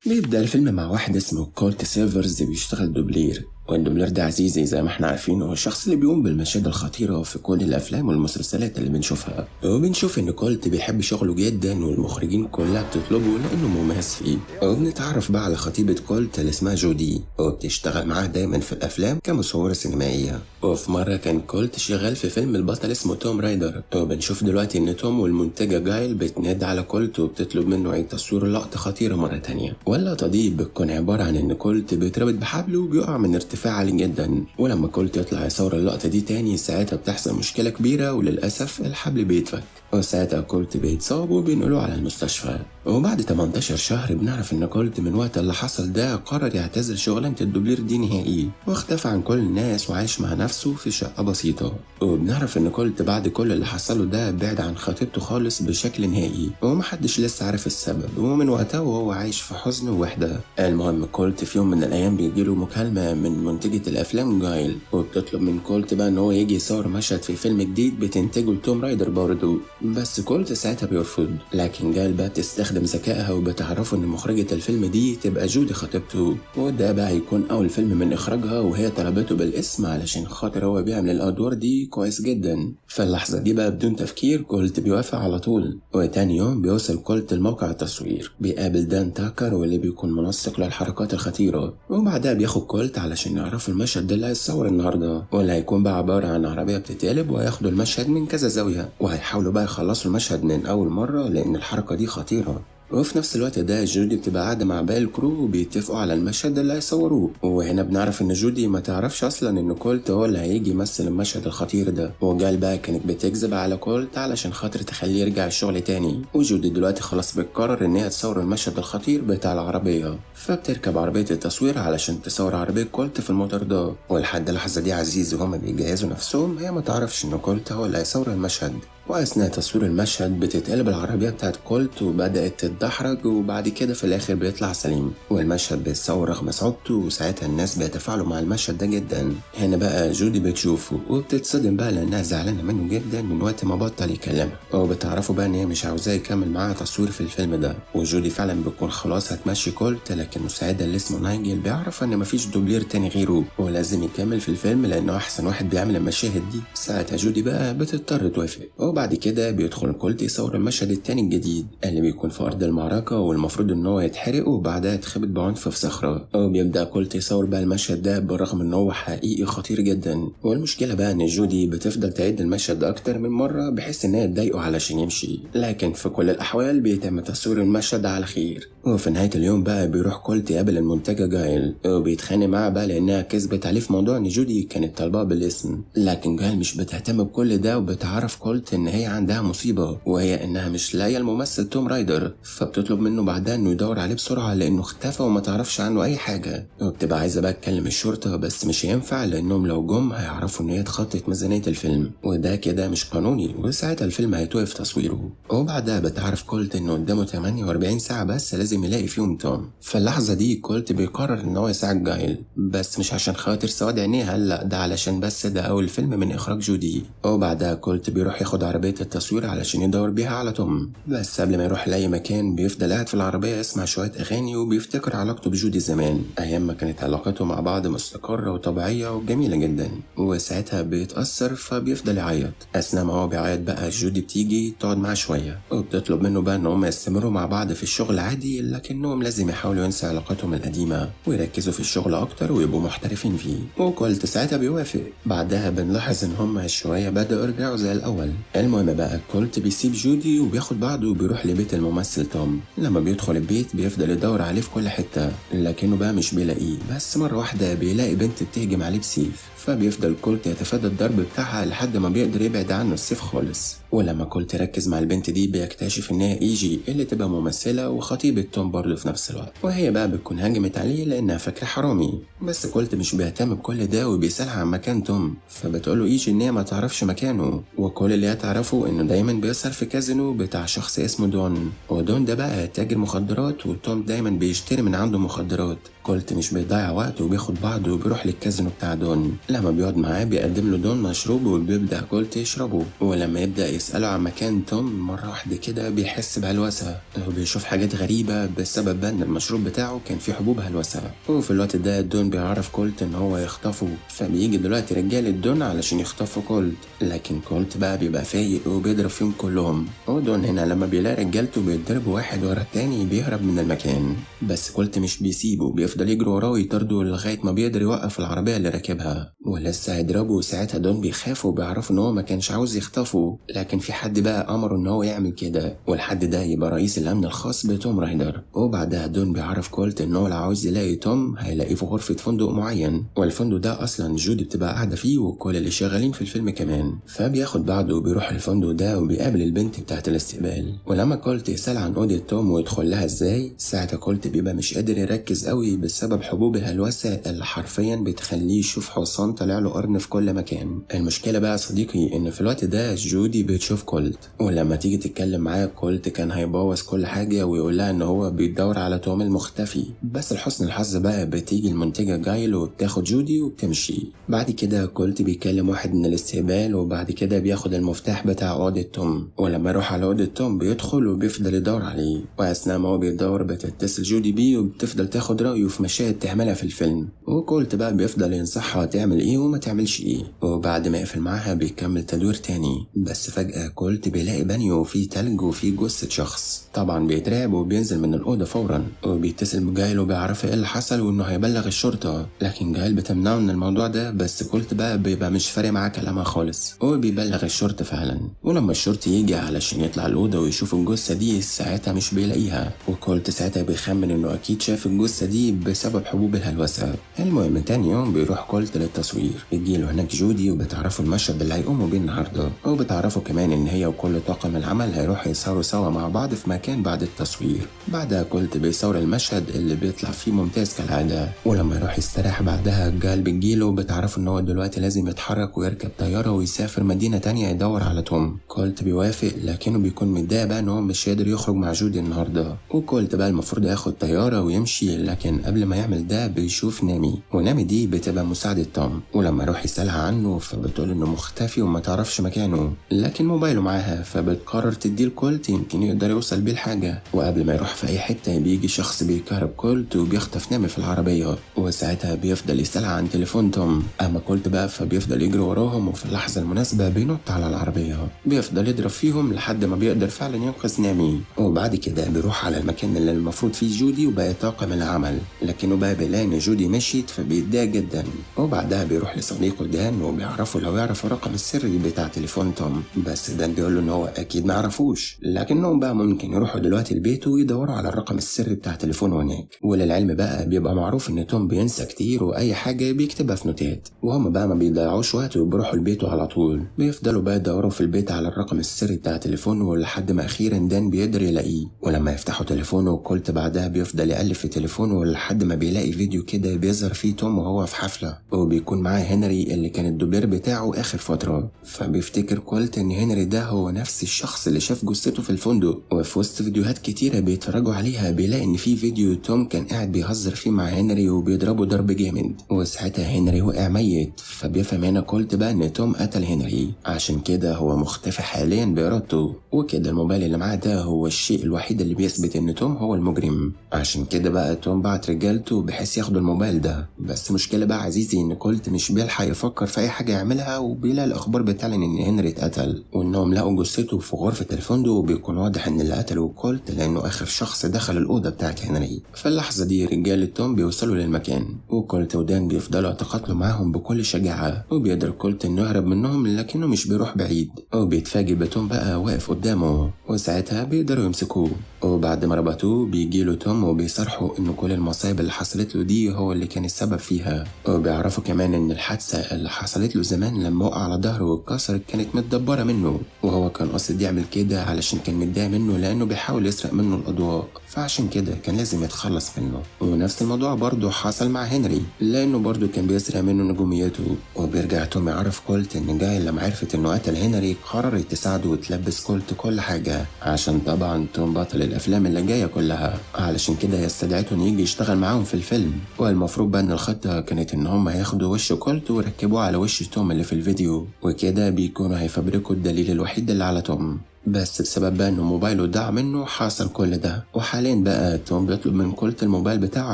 بيبدأ الفيلم مع واحد اسمه كولت سيفرز بيشتغل دوبلير، والدوبلير ده عزيزي زي ما احنا عارفين هو الشخص اللي بيقوم بالمشاهد الخطيرة في كل الأفلام والمسلسلات اللي بنشوفها. وبنشوف إن كولت بيحب شغله جدا والمخرجين كلها بتطلبه لأنه مميز فيه. وبنتعرف بقى على خطيبة كولت اللي اسمها جودي، وبتشتغل معاه دايما في الأفلام كمصورة سينمائية. وفي مرة كان كولت شغال في فيلم البطل اسمه توم رايدر، وبنشوف دلوقتي إن توم والمنتجة جايل بتنادي على كولت وبتطلب منه عيد تصوير لقطة خطيرة مرة تانية. واللقطة دي بتكون عبارة عن إن كولت بيتربط بحبل وبيقع من ارتفاع عالي جدا، ولما كولت يطلع يصور اللقطة دي تاني ساعتها بتحصل مشكلة كبيرة وللأسف الحبل بيتفك، وساعتها كولت بيتصاب وبينقلوه على المستشفى. وبعد 18 شهر بنعرف ان كولت من وقت اللي حصل ده قرر يعتزل شغلانة الدوبلير دي نهائي، واختفى عن كل الناس وعايش مع نفسه في شقة بسيطة. وبنعرف ان كولت بعد كل اللي حصله ده بعد عن خطيبته خالص بشكل نهائي، ومحدش لسه عارف السبب، ومن وقتها وهو عايش في حزن ووحدة. المهم كولت في يوم من الايام بيجيله مكالمة من منتجة الافلام جايل، وبتطلب من كولت بقى ان هو يجي يصور مشهد في فيلم جديد بتنتجه لتوم رايدر برضه، بس كولت ساعتها بيرفض. لكن جايل بقى تستخدم ذكائها وبتعرفه ان مخرجة الفيلم دي تبقى جودي خطيبته، وده بقى هيكون اول فيلم من اخراجها، وهي طلبته بالاسم علشان خاطر هو بيعمل الادوار دي كويس جدا. فاللحظة دي بقى بدون تفكير كولت بيوافق على طول. وتاني يوم بيوصل كولت لموقع التصوير، بيقابل دان تاكر واللي بيكون منسق للحركات الخطيرة، وبعدها بياخد كولت علشان يعرفوا المشهد ده اللي هيتصور النهارده، واللي هيكون بقى عبارة عن عربية بتتقلب وهياخدوا المشهد من كذا زاوية، وهيحاولوا بقى يخلصوا المشهد من اول مرة لان الحركة دي خطيرة. وفي نفس الوقت ده جودي بتبقى قاعدة مع باقي الكرو وبيتفقوا على المشهد اللي هيصوروه. وهنا بنعرف ان جودي ما تعرفش اصلا ان كولت هو اللي هيجي يمثل المشهد الخطير ده، وجال بقى كانت بتكذب على كولت علشان خاطر تخليه يرجع الشغل تاني. وجودي دلوقتي خلاص بتقرر ان هي تصور المشهد الخطير بتاع العربية، فبتركب عربية التصوير علشان تصور عربية كولت في المطار ده. ولحد اللحظة دي عزيزي وهما بيجهزوا نفسهم هي ما تعرفش ان كولت هو اللي هيصور المشهد. وأثناء تصوير المشهد بتتقلب العربية بتاعت كولت وبدأت تتدحرج، وبعد كده في الآخر بيطلع سليم، والمشهد بيتصور رغم صعوبته، وساعتها الناس بيتفاعلوا مع المشهد ده جدا. هنا بقى جودي بتشوفه وبتتصدم بقى لأنها زعلانة منه جدا من وقت ما بطل يكلمها، وبتعرفوا بقى إن هي مش عاوزاه يكمل معاها تصوير في الفيلم ده. وجودي فعلا بتكون خلاص هتمشي كولت، لكن مساعدها اللي اسمه نايجل بيعرف إن مفيش دوبلير تاني غيره ولازم يكمل في الفيلم لأنه أحسن واحد بيعمل المشاهد دي. ساعتها جودي بقى بتضطر توافق، وبعد كده بيدخل كولت يصور المشهد التاني الجديد اللي بيكون في أرض المعركة والمفروض إن هو يتحرق وبعدها يتخبط بعنف في صخرة. وبيبدأ كولت يصور بقى المشهد ده بالرغم إن هو حقيقي خطير جدا. والمشكلة بقى إن جودي بتفضل تعيد المشهد ده أكتر من مرة بحيث إن هي تضايقه علشان يمشي، لكن في كل الأحوال بيتم تصوير المشهد على خير. وفي نهاية اليوم بقى بيروح كولت يقابل المنتجة جايل وبيتخانق معاها بقى لأنها كذبت عليه في موضوع إن جودي كانت طالباه بالاسم، لكن جايل مش بتهتم بكل ده وبتعرف كولت إن هي عندها مصيبة، وهي إنها مش لاقية الممثل توم رايدر، فبتطلب منه بعدها إنه يدور عليه بسرعة لأنه اختفى وما تعرفش عنه أي حاجة. وبتبقى عايزة بقى تكلم الشرطة بس مش هينفع لأنهم لو جم هيعرفوا إن هي اتخطت ميزانية الفيلم، وده كده مش قانوني، وساعتها الفيلم هيتوقف تصويره. وبعدها بتعرف كولت إنه قدامه 48 ساعة بس لازم يلاقي فيهم توم. في اللحظة دي كولت بيقرر إن هو يساعد جايل، بس مش عشان خاطر سواد عينيها، لا ده علشان بس ده أول فيلم من إخراج جودي. وبعدها كولت بيروح ياخد عربية التصوير علشان يدور بيها على توم، بس قبل ما يروح لأي مكان بيفضل قاعد في العربية يسمع شوية أغاني وبيفتكر علاقته بجودي زمان، أيام ما كانت علاقته مع بعض مستقرة وطبيعية وجميلة جدا، وساعتها بيتأثر فبيفضل يعيط. أثناء ما هو بيعيط بقى جودي بتيجي تقعد معاه شوية وبتطلب منه بقى إن هم يستمروا مع بعض في الشغل عادي، لكنهم لازم يحاولوا ينسوا علاقتهم القديمة ويركزوا في الشغل أكتر ويبقوا محترفين فيه. وكولت ساعتها بيوافق. بعدها بنلاحظ إن هم شوية بدأوا يرجعوا زي الأول. المهم بقى كولت بيسيب جودي وبياخد بعضه وبيروح لبيت الممثل توم. لما بيدخل البيت بيفضل يدور عليه في كل حتة لكنه بقى مش بيلاقيه، بس مرة واحدة بيلاقي بنت بتهجم عليه بسيف، فبيفضل كولت يتفادى الضرب بتاعها لحد ما بيقدر يبعد عنه السيف خالص. ولما كولت يركز مع البنت دي بيكتشف ان هي ايجي اللي تبقى ممثلة وخطيبة توم برضه في نفس الوقت، وهي بقى بتكون هاجمت عليه لانها فاكرة حرامي. بس كولت مش بيهتم بكل ده وبيسألها عن مكان توم، فبتقوله ايجي ان هي ما تعرفش مكانه، وكل اللي هي تعرفه انه دايما بيسهر في كازينو بتاع شخص اسمه دون، ودون ده بقى تاجر مخدرات وتوم دايما بيشتري من عنده مخدرات. كولت مش بيضيع وقت وبياخد بعضه وبيروح للكازينو بتاع دون. لما بيقعد معاه بيقدم له دون مشروب وبيبدأ كولت يشربه، ولما يبدأ يسأله عن مكان توم مرة واحدة كده بيحس بهلوسة وبيشوف حاجات غريبة بقى بسبب بقى ان المشروب بتاعه كان فيه حبوب هلوسة. وفي الوقت ده دون بيعرف كولت ان هو يخطفه، فبيجي دلوقتي رجالة دون علشان يخطفوا كولت، لكن كولت بقى بيبقى فايق وبيضرب فيهم كلهم. ودون هنا لما بيلاقي رجالته بيتضربوا واحد ورا التاني بيهرب من المكان، بس كولت مش بيسيبه، بيفضل يجري وراه ويطارده لغاية ما بيقدر يوقف العربية اللي راكبها ولسه هيضربه. ساعتها دون بيخافوا وبيعرفوا ان هو ما كانش عاوز يخطفه، لكن في حد بقى امره ان هو يعمل كده، والحد ده يبقى رئيس الامن الخاص بتوم رايدر. وبعدها دون بيعرف كولت ان هو لو عاوز يلاقي توم هيلاقيه في غرفة فندق معين، والفندق ده اصلا جودي بتبقى قاعدة فيه وكل اللي شغالين في الفيلم كمان. فبياخد بعضه وبيروح الفندق ده وبيقابل البنت بتاعت الاستقبال. ولما كولت يسأل عن اوضة توم ويدخل لها ازاي، ساعتها كولت بيبقى مش قادر يركز قوي بسبب حبوب الهلوسة اللي حرفيا بتخليه يشوف حصان طالع له قرن في كل مكان. المشكلة بقى يا صديقي ان في الوقت ده جودي بتشوف كولت، ولما تيجي تتكلم معاه كولت كان هيبوظ كل حاجة ويقول لها ان هو بيدور على توم المختفي، بس لحسن الحظ بقى بتيجي المنتجة جايل وبتاخد جودي وبتمشي. بعد كده كولت بيكلم واحد من الاستقبال، وبعد كده بياخد المفتاح بتاع اوضة توم، ولما يروح على اوضة توم بيدخل وبيفضل يدور عليه، واثناء ما هو بيدور بتتصل جودي بيه وبتفضل تاخد رأيه في مشاهد تعملها في الفيلم، وكولت بقى بيفضل ينصحها تعمل ايه وما تعملش ايه. وبعد ما يقفل معاها بيكمل تدوير تاني، بس فجأة كولت بيلاقي بانيو فيه تلج وفيه جثة شخص. طبعا بيترعب وبينزل من الأوضة فورا، وبيتصل بجايل وبيعرف ايه اللي حصل وانه هيبلغ الشرطة، لكن جايل بتمنعه من الموضوع ده، بس كولت بقى بيبقى مش فارق معاه كلامها خالص وبيبلغ الشرطة فعلا. ولما الشرطي يجي علشان يطلع الأوضة ويشوف الجثة دي ساعتها مش بيلاقيها، وكولت ساعتها بيخمن انه اكيد شاف الجثة دي بسبب حبوب الهلوسة. المهم تاني يوم بيروح كولت للتصوير، بتجيله هناك جودي وبتعرفوا المشهد اللي هيقوموا بيه النهارده، وبتعرفوا كمان ان هي وكل طاقم العمل هيروحوا يصوروا سوا مع بعض في مكان بعد التصوير. بعدها كولت بيصور المشهد اللي بيطلع فيه ممتاز كالعادة، ولما يروح يستريح بعدها جال بتجيله وبتعرفوا ان هو دلوقتي لازم يتحرك ويركب طيارة ويسافر مدينة تانية يدور على توم. كولت بيوافق لكنه بيكون متضايق بقى ان هو مش قادر يخرج مع جودي النهارده، وكولت بقى المفروض ياخد طيارة ويمشي، لكن قبل ما يعمل ده بيشوف نامي، ونامي دي بتبقى مساعدة توم، ولما يروح يسألها عنه فبتقول انه مختفي وما تعرفش مكانه، لكن موبايله معاها، فبتقرر تديه لكولت يمكن يقدر يوصل بيه الحاجة. وقبل ما يروح في اي حتة بيجي شخص بيكهرب كولت وبيخطف نامي في العربية، وساعتها بيفضل يسألها عن تليفون توم، اما كولت بقى فبيفضل يجري وراهم، وفي اللحظة المناسبة بينط على العربية بيفضل يضرب فيهم لحد ما بيقدر فعلا ينقذ نامي. وبعد كده بيروح على المكان اللي المفروض فيه جودي وبقى طاقم العمل، لكنه بقى بيلاقي ان جودي مشيت فبيتضايق جدا. وبعدها بيروح لصديقه دان وبيعرفه لو يعرف الرقم السري بتاع تليفون توم، بس دان بيقول له ان هو اكيد ما يعرفوش، لكنهم بقى ممكن يروحوا دلوقتي البيت ويدوروا على الرقم السري بتاع تليفونه هناك. وللعلم بقى بيبقى معروف ان توم بينسى كتير واي حاجه بيكتبها في نوتات، وهم بقى ما بيضيعوش وقت وبيروحوا البيت على طول. بيفضلوا بقى يدوروا في البيت على الرقم السري بتاع تليفونه لحد ما اخيرا دان بيقدر يلاقيه. ولما يفتحوا تليفونه كولت بعدها بيفضل يقلب في تليفونه لحد ما بيلاقي فيديو كده بيظهر فيه توم وهو في حفله، وبيكون معاه هنري اللي كان الدوبلير بتاعه اخر فتره. فبيفتكر كولت ان هنري ده هو نفس الشخص اللي شاف جثته في الفندق. وفي وسط فيديوهات كتيره بيتفرجوا عليها بيلاقي ان في فيديو توم كان قاعد بيهزر فيه مع هنري وبيضربه ضرب جامد، وساعتها هنري وقع ميت. فبيفهم هنا كولت بقى ان توم قتل هنري، عشان كده هو مختفي حاليا بإرادته، وكده الموبايل اللي معاه ده هو الشيء الوحيد اللي بيثبت ان توم هو المجرم. عشان كده بقى توم بعت رجالته بحيث ياخدوا الموبايل ده، بس مشكلة بقى عزيزي ان كولت مش بيلحق يفكر في اي حاجة يعملها، وبيلاقي الاخبار بتعلن ان هنري اتقتل وانهم لقوا جثته في غرفة الفندق، وبيكون واضح ان اللي قتله كولت لانه اخر شخص دخل الاوضة بتاعت هنري. في اللحظة دي رجالة توم بيوصلوا للمكان، وكولت ودان بيفضلوا يتقاتلوا معاهم بكل شجاعة، وبيقدر كولت انه يهرب منهم لكنه مش بيروح بعيد، وبيتفاجئ بتوم بقى واقف قدامه، وساعتها بيقدروا يمسكوه. وبعد ما ربطوه بيجيله توم وبيصرحوا ان كل المصايب اللي حصلت له دي هو اللي كان السبب فيها، وبيعرفوا كمان ان الحادثة اللي حصلت له زمان لما وقع على ظهره واتكسر كانت متدبرة منه، وهو كان قاصد يعمل كده علشان كان متضايق منه لانه بيحاول يسرق منه الاضواء، فعشان كده كان لازم يتخلص منه. ونفس الموضوع برضه حصل مع هنري لانه برضه كان بيسرق منه نجوميته. وبيرجع توم يعرف كولت ان جاي لما عرفت انه قتل هنري قررت تساعده وتلبس كولت كل حاجة، عشان طبعا توم بطل الافلام اللي جايه كلها، علشان كده استدعته انه يجي يشتغل معاهم في الفيلم. والمفروض بقى ان الخطه كانت ان هم هياخدوا وش كولت ويركبوه على وش توم اللي في الفيديو، وكده بيكونوا هيفبركوا الدليل الوحيد اللي على توم. بس بسبب بقى انه موبايله ضاع منه حصل كل ده. وحاليا بقى توم بيطلب من كولت الموبايل بتاعه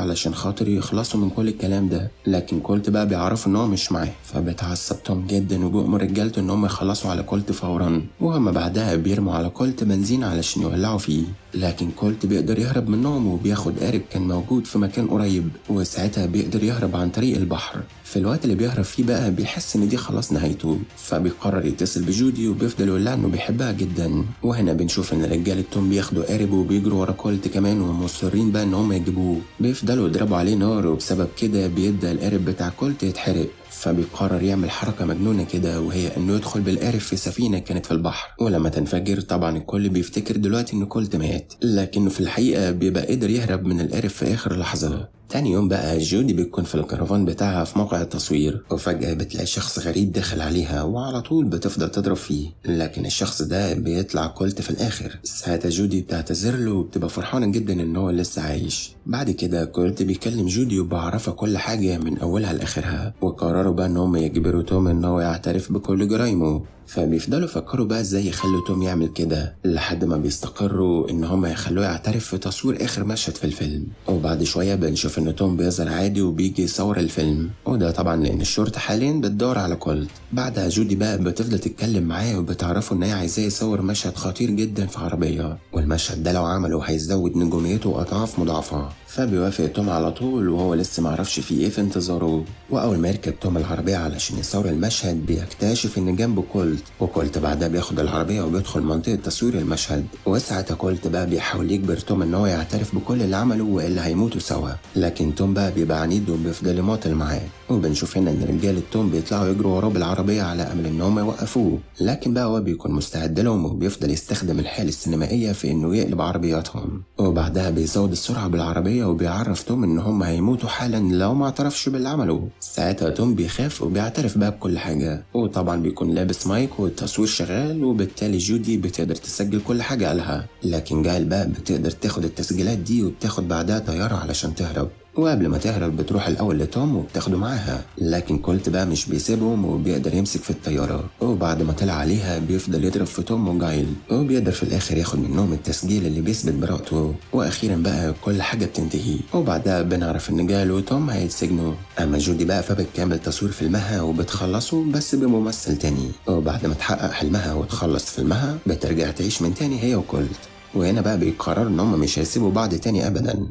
علشان خاطر يخلصوا من كل الكلام ده، لكن كولت بقى بيعرف ان هو مش معاه، فبيتعصب توم جدا وبيأمر رجالته ان هم يخلصوا على كولت فورا، وهم بعدها بيرموا على كولت بنزين علشان يولعوا فيه. لكن كولت بيقدر يهرب منهم وبياخد قارب كان موجود في مكان قريب، وساعتها بيقدر يهرب عن طريق البحر. في الوقت اللي بيهرب فيه بقى بيحس ان دي خلاص نهايته، فبيقرر يتصل بجودي وبيفضل يقول لها انه بيحبها جدا. وهنا بنشوف ان رجاله توم بياخدوا قارب وبيجروا ورا كولت كمان ومصرين بقى ان هم يجيبوه. بيفضلوا يضربوا عليه نار، وبسبب كده بيبدا القارب بتاع كولت يتحرق. فبيقرر يعمل حركة مجنونة كده، وهي انه يدخل بالقارب في سفينة كانت في البحر، ولما تنفجر طبعا الكل بيفتكر دلوقتي ان كولت مات، لكنه في الحقيقة بيبقى قدر يهرب من القارب في اخر لحظة. تاني يوم بقى جودي بتكون في الكرفان بتاعها في موقع التصوير، وفجأة بتلاقي شخص غريب داخل عليها وعلى طول بتفضل تضرب فيه، لكن الشخص ده بيطلع كولت في الآخر. ساعتها جودي بتعتذر له وبتبقى فرحانة جدا ان هو لسه عايش. بعد كده كولت بيكلم جودي وبيعرفها كل حاجة من أولها لآخرها، وقرروا بقى ان هم يجبروا توم ان هو يعترف بكل جرايمه. فبيفضلوا يفكروا بقى ازاي يخلوا توم يعمل كده، لحد ما بيستقروا ان هم يخلوه يعترف في تصوير اخر مشهد في الفيلم. وبعد شويه بنشوف ان توم بيظهر عادي وبيجي يصور الفيلم، وده طبعا لان الشرطه حاليا بتدور على كولت. بعدها جودي بقى بتفضل تتكلم معاه وبتعرفوا ان هي عايزاه يصور مشهد خطير جدا في عربيه، والمشهد ده لو عمله هيزود نجوميته اضعاف مضاعفه. فبيوافق توم على طول وهو لسه معرفش فيه ايه في انتظاره. واول ما يركب توم العربيه علشان يصور المشهد بيكتشف ان جنبه كولت، وكولت بعدها بياخد العربيه وبيدخل منطقه تصوير المشهد. وساعتها كولت بقى بيحاول يجبر توم ان هو يعترف بكل اللي عمله والا هيموتوا سوا، لكن توم بقى بيبقى عنيد وبيفضل يماطل معاه. وبنشوف هنا ان رجاله توم بيطلعوا يجروا وراه بالعربيه على امل ان هم يوقفوه، لكن بقى هو بيكون مستعد لهم وبيفضل يستخدم الحيل السينمائيه في انه يقلب عربياتهم. وبعدها بيزود السرعه بالعربيه وبيعرف توم ان هم هيموتوا حالا لو ما اعترفش باللي عمله. ساعتها توم بيخاف وبيعترف بقى بكل حاجه، وطبعا بيكون لابس مايك والتصوير شغال، وبالتالي جودي بتقدر تسجل كل حاجه قالها. لكن جايل بقى بتقدر تاخد التسجيلات دي وبتاخد بعدها طياره علشان تهرب، وقبل ما تهرب بتروح الأول لتوم وبتاخده معاها. لكن كولت بقى مش بيسيبهم وبيقدر يمسك في الطيارة، وبعد ما طلع عليها بيفضل يضرب في توم وجايل، وبيقدر في الآخر ياخد منهم التسجيل اللي بيثبت براءته. وأخيرا بقى كل حاجة بتنتهي، وبعدها بنعرف إن جايل وتوم هيتسجنوا. أما جودي بقى فبتكمل تصوير فيلمها وبتخلصه بس بممثل تاني، وبعد ما تحقق حلمها وتخلص فيلمها بترجع تعيش من تاني هي وكولت. وهنا بقى بيقرروا إن هم مش هيسيبوا بعض تاني أبدا.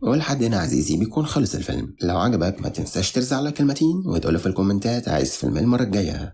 ولحد هنا عزيزي بيكون خلص الفيلم. لو عجبك ما تنساش ترزع لك كلمتين وتقول في الكومنتات عايز فيلم المرة الجاية.